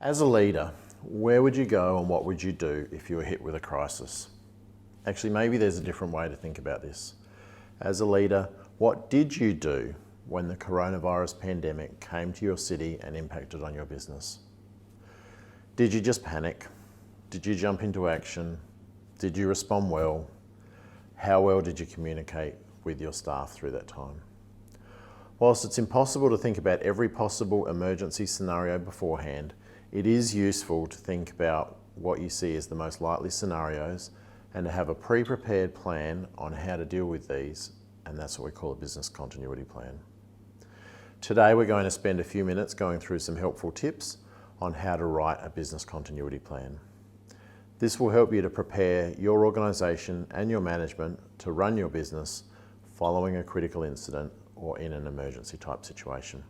As a leader, where would you go and what would you do if you were hit with a crisis? Actually, maybe there's a different way to think about this. As a leader, what did you do when the coronavirus pandemic came to your city and impacted on your business? Did you just panic? Did you jump into action? Did you respond well? How well did you communicate with your staff through that time? Whilst it's impossible to think about every possible emergency scenario beforehand, it is useful to think about what you see as the most likely scenarios and to have a pre-prepared plan on how to deal with these, and that's what we call a business continuity plan. Today we're going to spend a few minutes going through some helpful tips on how to write a business continuity plan. This will help you to prepare your organisation and your management to run your business following a critical incident or in an emergency type situation.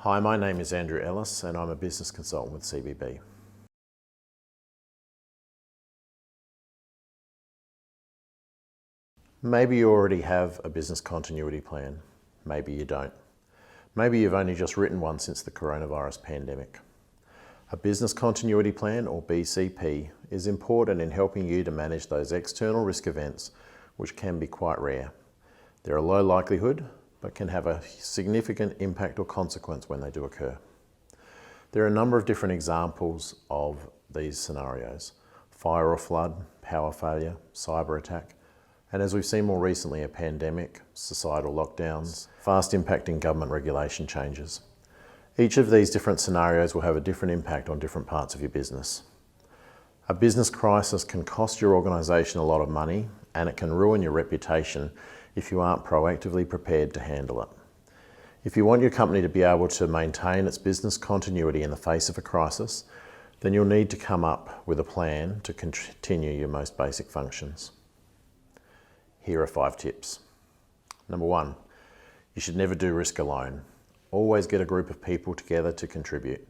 Hi, my name is Andrew Ellis and I'm a business consultant with CBB. Maybe you already have a business continuity plan, maybe you don't. Maybe you've only just written one since the coronavirus pandemic. A business continuity plan, or BCP, is important in helping you to manage those external risk events which can be quite rare. They're a low likelihood, but can have a significant impact or consequence when they do occur. There are a number of different examples of these scenarios: fire or flood, power failure, cyber attack, and as we've seen more recently, a pandemic, societal lockdowns, fast impacting government regulation changes. Each of these different scenarios will have a different impact on different parts of your business. A business crisis can cost your organisation a lot of money, and it can ruin your reputation if you aren't proactively prepared to handle it. If you want your company to be able to maintain its business continuity in the face of a crisis, then you'll need to come up with a plan to continue your most basic functions. Here are 5 tips. Number 1, you should never do risk alone. Always get a group of people together to contribute,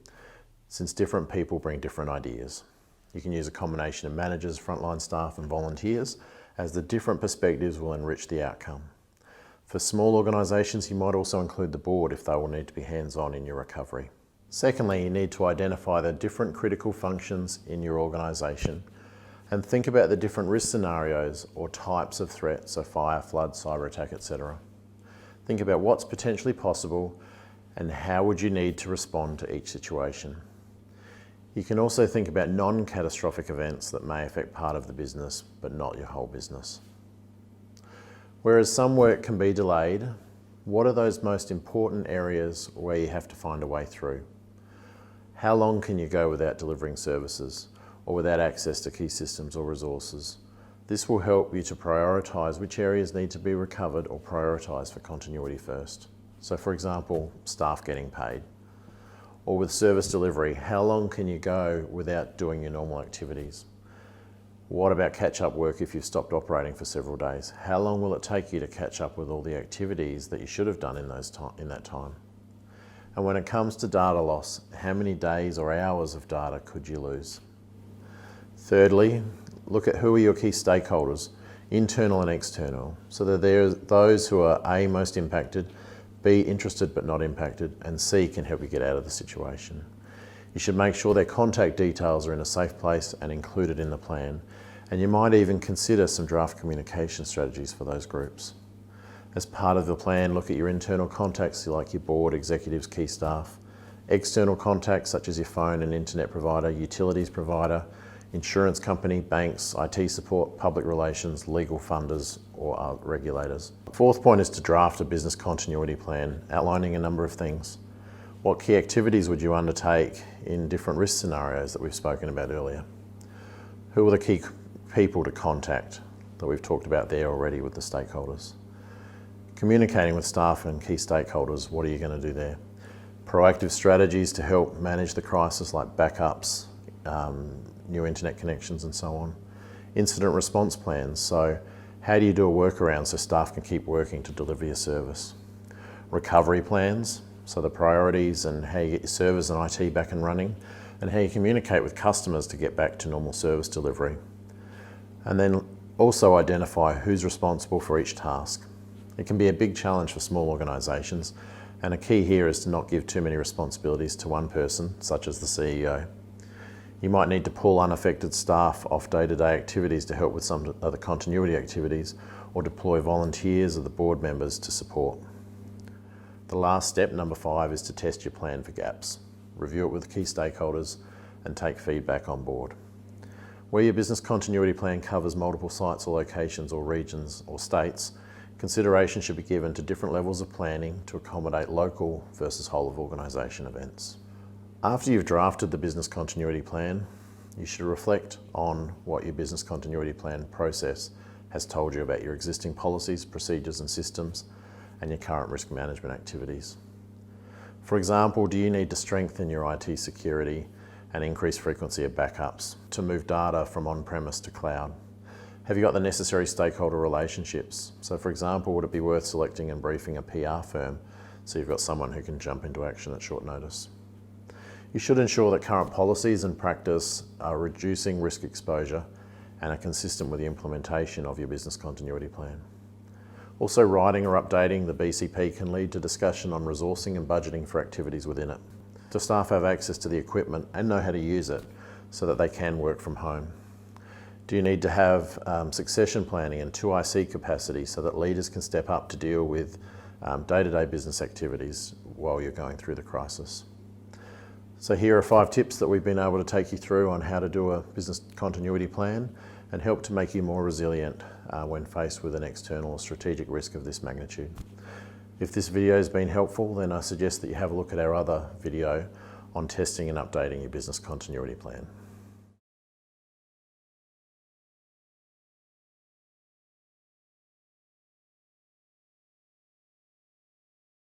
since different people bring different ideas. You can use a combination of managers, frontline staff and volunteers, as the different perspectives will enrich the outcome. For small organisations, you might also include the board if they will need to be hands-on in your recovery. Secondly, you need to identify the different critical functions in your organisation and think about the different risk scenarios or types of threats, so fire, flood, cyber attack, etc. Think about what's potentially possible and how would you need to respond to each situation. You can also think about non-catastrophic events that may affect part of the business, but not your whole business. Whereas some work can be delayed, what are those most important areas where you have to find a way through? How long can you go without delivering services or without access to key systems or resources? This will help you to prioritise which areas need to be recovered or prioritised for continuity first. So for example, staff getting paid. Or with service delivery, how long can you go without doing your normal activities? What about catch-up work if you've stopped operating for several days? How long will it take you to catch up with all the activities that you should have done in that time? And when it comes to data loss, how many days or hours of data could you lose? Thirdly, look at who are your key stakeholders, internal and external, so that there's those who are A, most impacted, B, interested but not impacted, and C, can help you get out of the situation. You should make sure their contact details are in a safe place and included in the plan, and you might even consider some draft communication strategies for those groups. As part of the plan, look at your internal contacts like your board, executives, key staff, external contacts such as your phone and internet provider, utilities provider, insurance company, banks, IT support, public relations, legal funders or regulators. The fourth point is to draft a business continuity plan outlining a number of things. What key activities would you undertake in different risk scenarios that we've spoken about earlier? Who are the key people to contact that we've talked about there already with the stakeholders? Communicating with staff and key stakeholders, what are you going to do there? Proactive strategies to help manage the crisis like backups, new internet connections and so on. Incident response plans, so how do you do a workaround so staff can keep working to deliver your service? Recovery plans, so the priorities and how you get your servers and IT back and running, and how you communicate with customers to get back to normal service delivery. And then also identify who's responsible for each task. It can be a big challenge for small organisations, And a key here is to not give too many responsibilities to one person, such as the CEO. You might need to pull unaffected staff off day-to-day activities to help with some of the continuity activities, or deploy volunteers or the board members to support. The last step, number 5, is to test your plan for gaps. Review it with key stakeholders and take feedback on board. Where your business continuity plan covers multiple sites or locations or regions or states, consideration should be given to different levels of planning to accommodate local versus whole of organisation events. After you've drafted the business continuity plan, you should reflect on what your business continuity plan process has told you about your existing policies, procedures and systems, and your current risk management activities. For example, do you need to strengthen your IT security and increase frequency of backups to move data from on-premise to cloud? Have you got the necessary stakeholder relationships? So for example, would it be worth selecting and briefing a PR firm so you've got someone who can jump into action at short notice? You should ensure that current policies and practice are reducing risk exposure and are consistent with the implementation of your business continuity plan. Also, writing or updating the BCP can lead to discussion on resourcing and budgeting for activities within it. Do staff have access to the equipment and know how to use it so that they can work from home? Do you need to have succession planning and 2IC capacity so that leaders can step up to deal with day-to-day business activities while you're going through the crisis? So here are 5 tips that we've been able to take you through on how to do a business continuity plan and help to make you more resilient when faced with an external or strategic risk of this magnitude. If this video has been helpful, then I suggest that you have a look at our other video on testing and updating your business continuity plan.